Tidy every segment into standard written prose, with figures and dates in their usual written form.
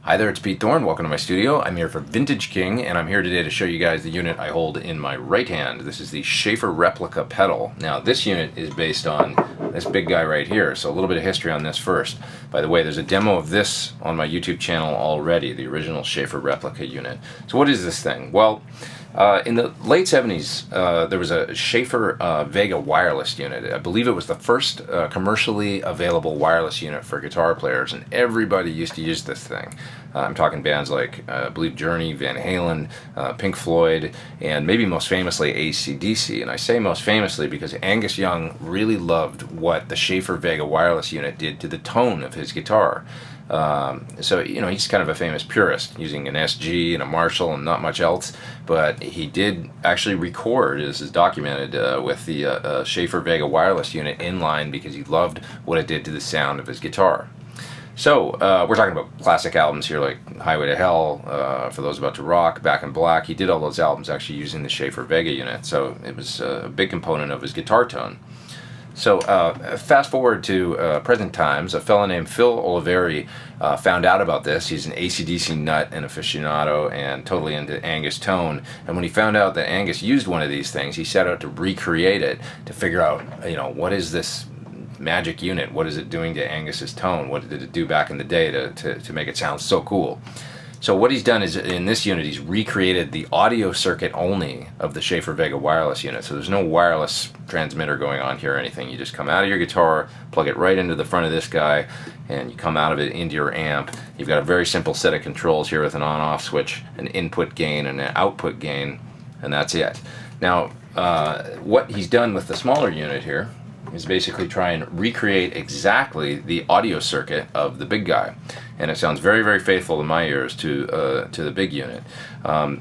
Hi there, it's Pete Thorn. Welcome to my studio. I'm here for Vintage King, and I'm here today to show you guys the unit I hold in my right hand. This is the Schaffer Replica pedal. Now, this unit is based on this big guy right here, so a little bit of history on this first. By the way, there's a demo of this on my YouTube channel already, the original Schaffer Replica unit. So what is this thing? Well, in the late 70s, there was a Schaffer Vega wireless unit. I believe it was the first commercially available wireless unit for guitar players, and everybody used to use this thing. I'm talking bands like, I believe, Journey, Van Halen, Pink Floyd, and maybe most famously AC/DC. And I say most famously because Angus Young really loved what the Schaffer Vega wireless unit did to the tone of his guitar. So, you know, he's kind of a famous purist, using an SG and a Marshall and not much else, but he did actually record, as is documented, with the Schaffer Vega wireless unit in line because he loved what it did to the sound of his guitar. So, we're talking about classic albums here like Highway to Hell, For Those About to Rock, Back in Black. He did all those albums actually using the Schaffer Vega unit, so it was a big component of his guitar tone. So fast forward to present times, a fellow named Phil Olivieri found out about this. He's an AC/DC nut and aficionado and totally into Angus tone. And when he found out that Angus used one of these things, he set out to recreate it to figure out, you know, what is this magic unit? What is it doing to Angus's tone? What did it do back in the day to make it sound so cool? So what he's done is, in this unit, he's recreated the audio circuit only of the Schaffer Vega wireless unit. So there's no wireless transmitter going on here or anything. You just come out of your guitar, plug it right into the front of this guy, and you come out of it into your amp. You've got a very simple set of controls here with an on-off switch, an input gain, and an output gain, and that's it. Now, what he's done with the smaller unit here is basically try and recreate exactly the audio circuit of the big guy, and it sounds very, very faithful to my ears to the big unit.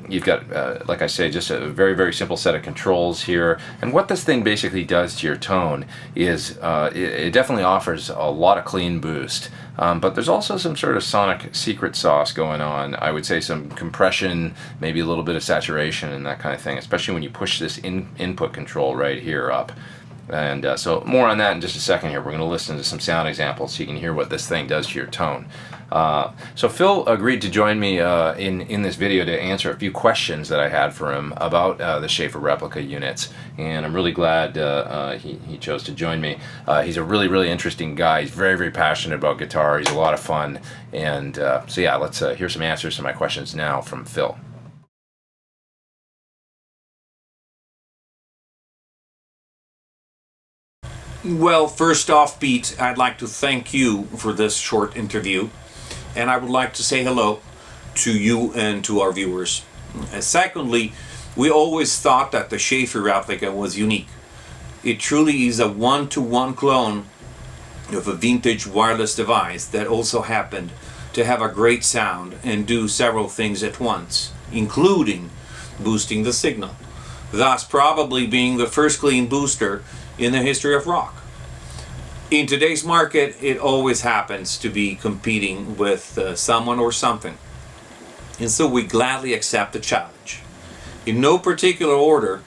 You've got, like I say, just a very, very simple set of controls here, and what this thing basically does to your tone is it definitely offers a lot of clean boost, but there's also some sort of sonic secret sauce going on. I would say some compression, maybe a little bit of saturation and that kind of thing, especially when you push this input control right here up. And so more on that in just a second here. We're going to listen to some sound examples so you can hear what this thing does to your tone. So Phil agreed to join me in this video to answer a few questions that I had for him about the Schaffer Replica units, and I'm really glad he chose to join me. He's a really, really interesting guy. He's very, very passionate about guitar. He's a lot of fun, and so yeah, let's hear some answers to my questions now from Phil. Well, first off, Pete, I'd like to thank you for this short interview, and I would like to say hello to you and to our viewers. And secondly, we always thought that the Schaffer Replica was unique. It truly is a one-to-one clone of a vintage wireless device that also happened to have a great sound and do several things at once, including boosting the signal, thus probably being the first clean booster in the history of rock. In today's market, it always happens to be competing with someone or something, and so we gladly accept the challenge. In no particular order,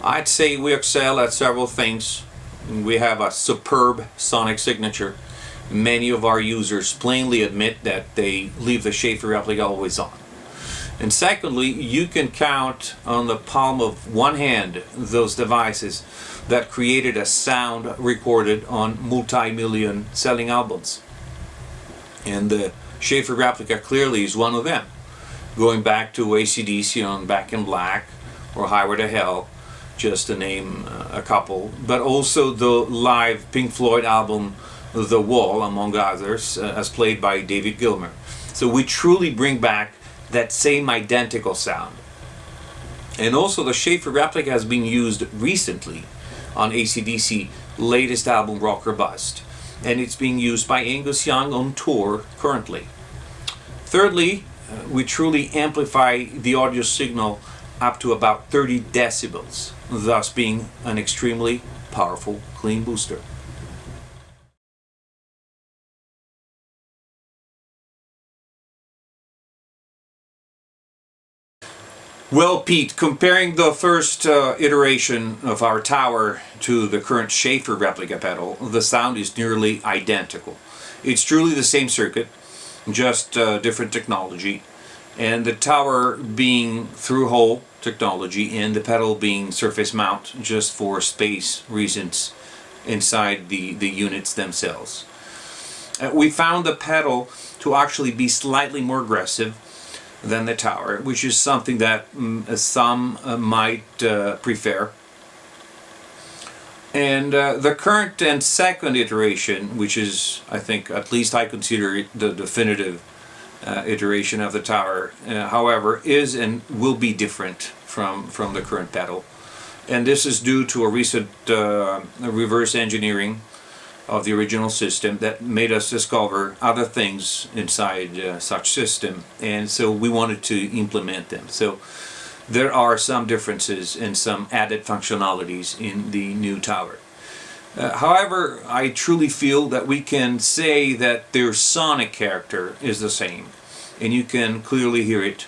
I'd say we excel at several things. We have a superb sonic signature. Many of our users plainly admit that they leave the Schaffer Replica always on. And secondly, you can count on the palm of one hand those devices that created a sound recorded on multi-million selling albums. And the Schaffer Replica clearly is one of them. Going back to AC/DC on Back in Black or Highway to Hell, just to name a couple, but also the live Pink Floyd album The Wall, among others, as played by David Gilmour. So we truly bring back that same identical sound. And also the Schaffer Replica has been used recently on AC/DC latest album Rock or Bust, and it's being used by Angus Young on tour currently. Thirdly, we truly amplify the audio signal up to about 30 decibels, thus being an extremely powerful clean booster. Well, Pete, comparing the first iteration of our tower to the current Schaffer Replica pedal, the sound is nearly identical. It's truly the same circuit, just different technology. And the tower being through-hole technology and the pedal being surface mount just for space reasons inside the units themselves. We found the pedal to actually be slightly more aggressive than the tower, which is something that some might prefer. And the current and second iteration, which is, I think, at least I consider it the definitive iteration of the tower, however, is and will be different from the current pedal. And this is due to a recent reverse engineering of the original system that made us discover other things inside such system, and so we wanted to implement them. So there are some differences and some added functionalities in the new tower. However, I truly feel that we can say that their sonic character is the same, and you can clearly hear it,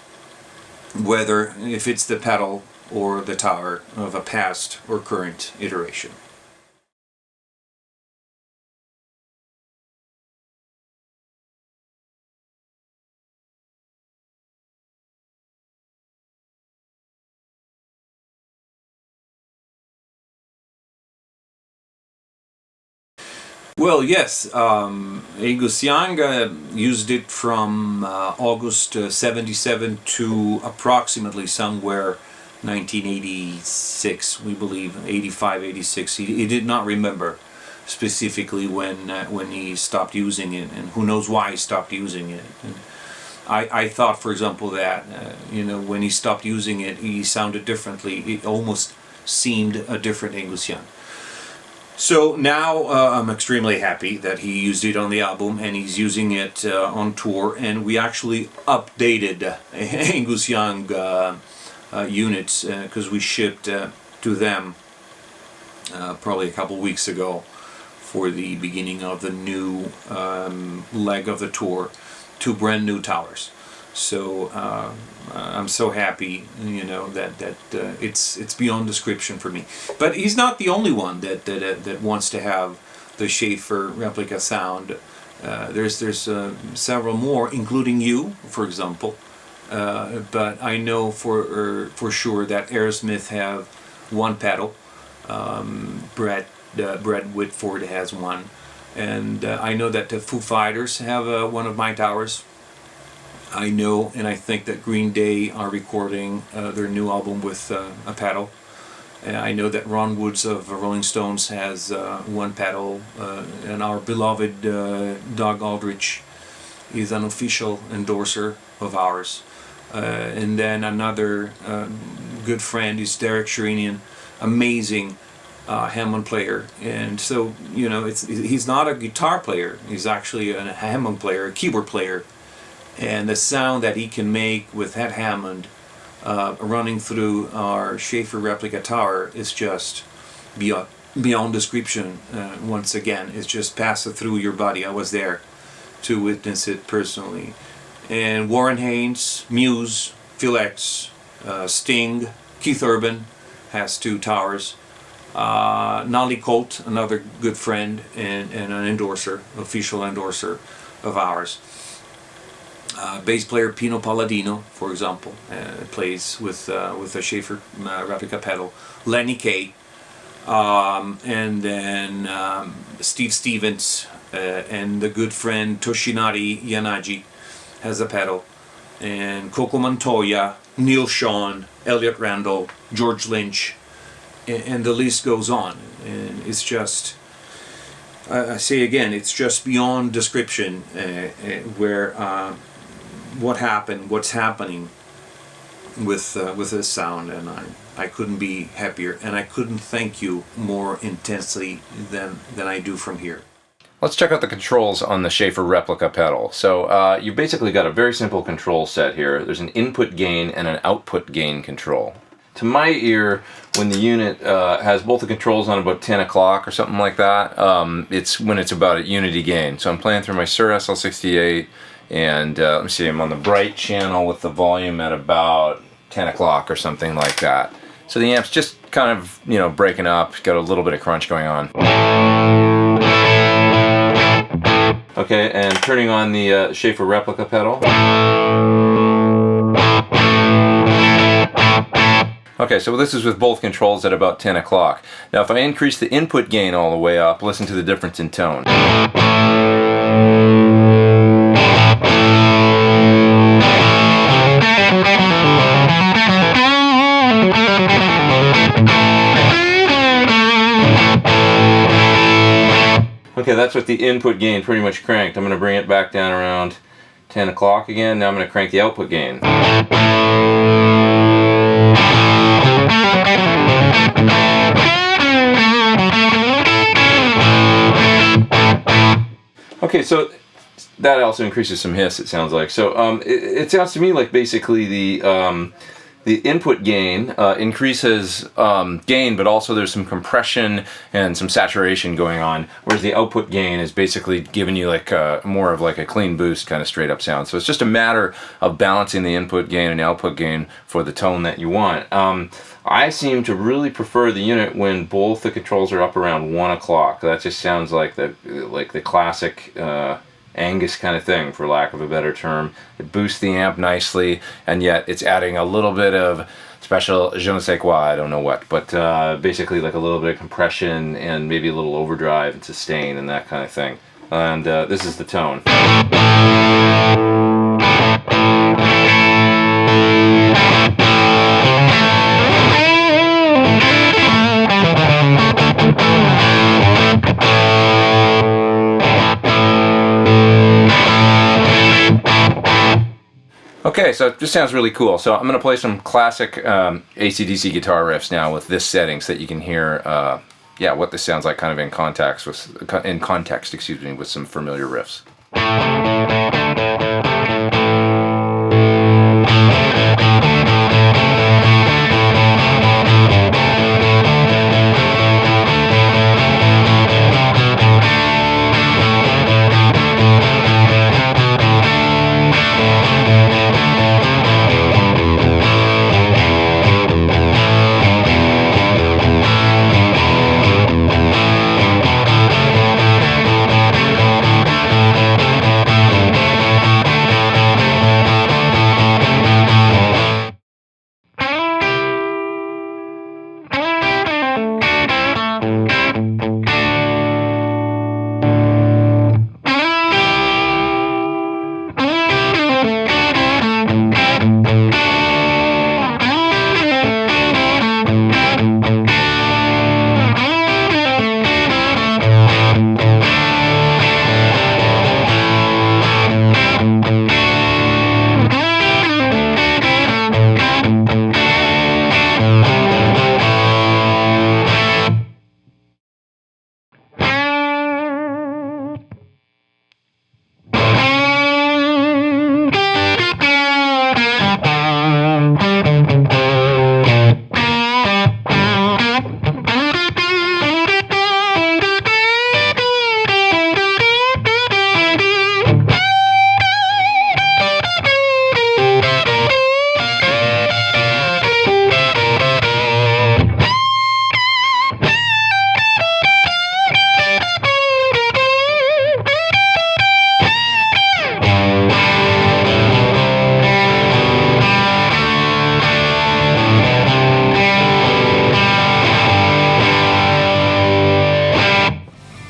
whether if it's the pedal or the tower of a past or current iteration. Well, yes, Angus Young used it from August 77 to approximately somewhere 1986, we believe, 85, 86. He did not remember specifically when he stopped using it, and who knows why he stopped using it. And I thought, for example, that when he stopped using it, he sounded differently. It almost seemed a different Angus Young. So now I'm extremely happy that he used it on the album and he's using it on tour, and we actually updated Angus Young units because we shipped to them probably a couple weeks ago for the beginning of the new leg of the tour, 2 brand new towers. So I'm so happy, that it's beyond description for me. But he's not the only one that wants to have the Schaffer replica sound. There's several more, including you, for example. But I know for sure that Aerosmith have one pedal. Brett Whitford has one, and I know that the Foo Fighters have one of my towers. I know, and I think that Green Day are recording their new album with a pedal. I know that Ron Woods of Rolling Stones has one pedal, and our beloved Doug Aldrich is an official endorser of ours. And then another good friend is Derek Sherinian, amazing Hammond player. And so, he's not a guitar player, he's actually a Hammond player, a keyboard player. And the sound that he can make with that Hammond running through our Schaffer replica tower is just beyond description. Once again, it's just passed through your body. I was there to witness it personally. And Warren Haynes, Muse, Phil X, Sting, Keith Urban has 2 towers. Nolly Colt, another good friend and an endorser, official endorser of ours. Bass player Pino Palladino, for example, plays with a Schaffer replica pedal. Lenny Kay, and then Steve Stevens and the good friend Toshinari Yanagi has a pedal, and Coco Montoya, Neil Sean, Elliot Randall, George Lynch, and the list goes on. And it's just, I say again, it's just beyond description where. What's happening with this sound, and I couldn't be happier, and I couldn't thank you more intensely than I do from here. Let's check out the controls on the Schaffer replica pedal. So you've basically got a very simple control set here. There's an input gain and an output gain control. To my ear, when the unit has both the controls on about 10 o'clock or something like that, it's when it's about at unity gain. So I'm playing through my Sur SL68, and let me see, I'm on the bright channel with the volume at about 10 o'clock or something like that. So the amp's just kind of, breaking up, got a little bit of crunch going on. Okay, and turning on the Schaffer Replica pedal. Okay, so this is with both controls at about 10 o'clock. Now if I increase the input gain all the way up, listen to the difference in tone. Okay, that's with the input gain pretty much cranked. I'm going to bring it back down around 10 o'clock again. Now I'm going to crank the output gain. Okay, so that also increases some hiss, it sounds like. So it sounds to me like basically the input gain increases gain, but also there's some compression and some saturation going on, whereas the output gain is basically giving you like more of like a clean boost kind of straight up sound. So it's just a matter of balancing the input gain and output gain for the tone that you want. I seem to really prefer the unit when both the controls are up around 1 o'clock. That just sounds like the classic Angus kind of thing, for lack of a better term. It boosts the amp nicely, and yet it's adding a little bit of special je ne sais quoi, I don't know what, but basically like a little bit of compression and maybe a little overdrive and sustain and that kind of thing. And this is the tone. Okay, so it just sounds really cool. So I'm going to play some classic AC/DC guitar riffs now with this setting, so that you can hear, yeah, what this sounds like kind of in context excuse me, with some familiar riffs.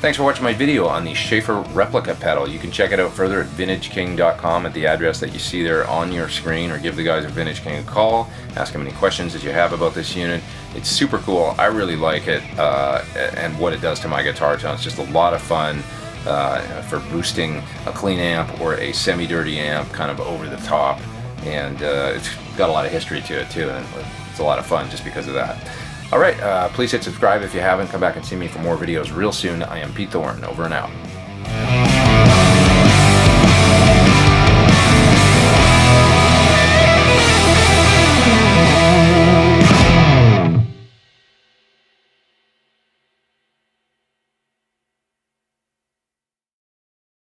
Thanks for watching my video on the Schaffer Replica pedal. You can check it out further at vintageking.com at the address that you see there on your screen, or give the guys at Vintage King a call, ask them any questions that you have about this unit. It's super cool. I really like it, and what it does to my guitar tone. It's just a lot of fun for boosting a clean amp or a semi-dirty amp kind of over the top, and it's got a lot of history to it too, and it's a lot of fun just because of that. Alright, please hit subscribe if you haven't. Come back and see me for more videos real soon. I am Pete Thorn, over and out.